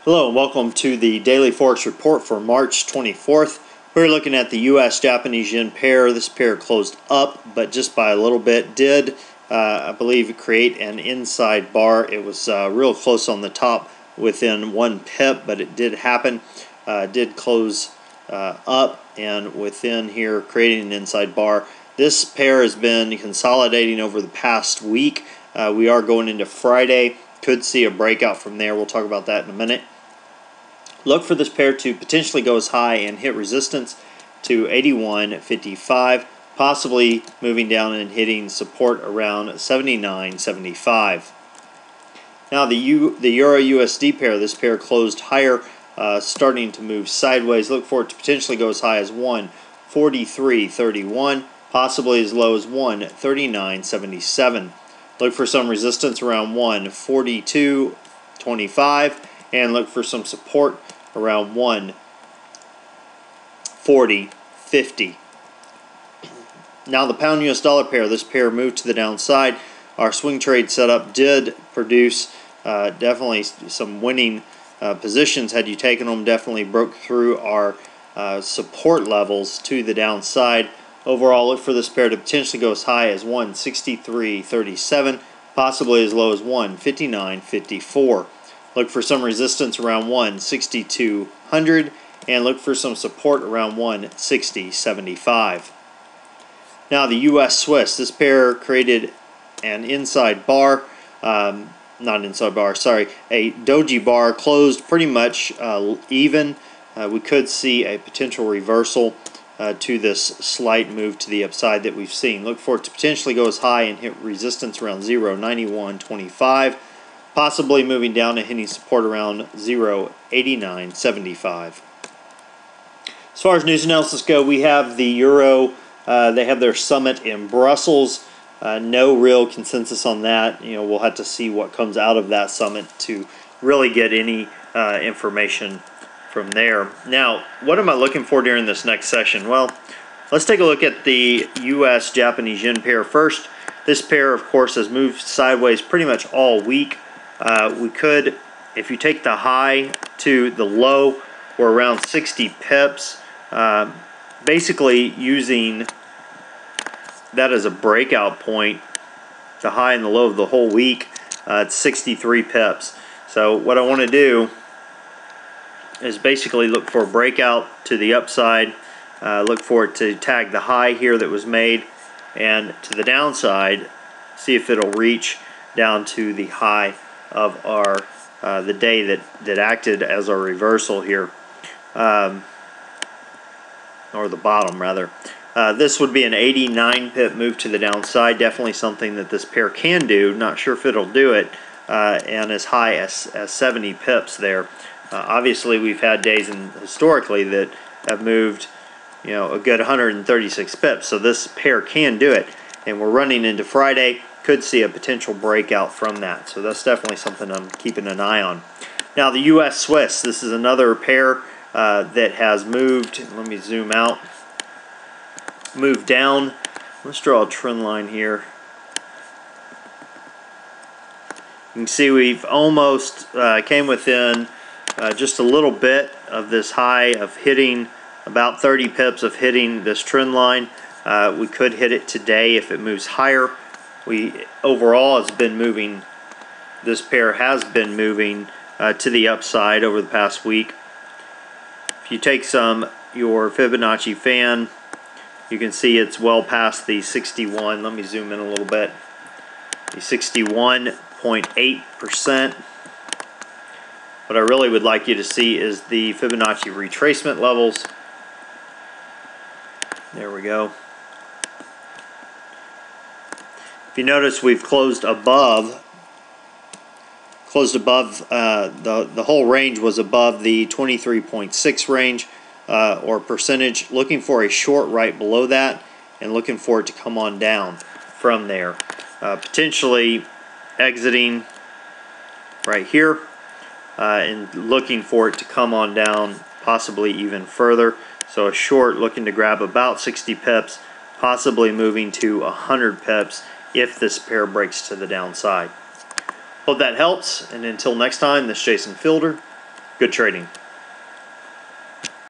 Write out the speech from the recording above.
Hello and welcome to the Daily Forex Report for March 24th. We're looking at the US-Japanese yen pair. This pair closed up, but just by a little bit. Did, I believe, create an inside bar. It was real close on the top within 1 pip, but it did happen. Did close up and within here creating an inside bar. This pair has been consolidating over the past week. We are going into Friday. Could see a breakout from there. We'll talk about that in a minute. Look for this pair to potentially go as high and hit resistance to 81.55, possibly moving down and hitting support around 79.75. Now the Euro USD pair, this pair closed higher, starting to move sideways. Look for it to potentially go as high as 143.31, possibly as low as 139.77. Look for some resistance around 142.25 and look for some support around 140.50. Now the pound US dollar pair, this pair moved to the downside. Our swing trade setup did produce definitely some winning positions. Had you taken them, definitely broke through our support levels to the downside. Overall, look for this pair to potentially go as high as 163.37, possibly as low as 159.54. Look for some resistance around 162.00 and look for some support around 160.75. Now the US Swiss, this pair created an inside bar, not inside bar, sorry, a doji bar, closed pretty much even. We could see a potential reversal to this slight move to the upside that we've seen. Look for it to potentially go as high and hit resistance around 0.9125. Possibly moving down and hitting support around 0.8975. As far as news analysis go, we have the Euro. They have their summit in Brussels. No real consensus on that. We'll have to see what comes out of that summit to really get any information from there. Now, what am I looking for during this next session? Well, let's take a look at the US-Japanese yen pair first. This pair, of course, has moved sideways pretty much all week. We could, if you take the high to the low, we're around 60 pips, basically using that as a breakout point, the high and the low of the whole week. It's 63 pips. So what I want to do is basically look for a breakout to the upside, look for it to tag the high here that was made, and to the downside, see if it'll reach down to the high of our the day that acted as our reversal here, or the bottom rather. This would be an 89 pip move to the downside, definitely something that this pair can do. Not sure if it'll do it, and as high as 70 pips there. Obviously we've had days historically that have moved a good 136 pips, so this pair can do it, and we're running into Friday. Could see a potential breakout from that. So that's definitely something I'm keeping an eye on. Now the US Swiss, this is another pair that has moved. Let me zoom out. Moved down. Let's draw a trend line here. You can see we've almost came within just a little bit of this high of hitting about 30 pips of hitting this trend line. We could hit it today if it moves higher. Overall has been moving, this pair has been moving to the upside over the past week. If you take your Fibonacci fan, you can see it's well past the 61. Let me zoom in a little bit. The 61.8%. What I really would like you to see is the Fibonacci retracement levels. There we go. If you notice, we've closed above. The whole range was above the 23.6 range or percentage. Looking for a short right below that, and looking for it to come on down from there. Potentially exiting right here, and looking for it to come on down, possibly even further. So a short looking to grab about 60 pips, possibly moving to 100 pips. If this pair breaks to the downside. Hope that helps, and until next time, this is Jason Fielder. Good trading.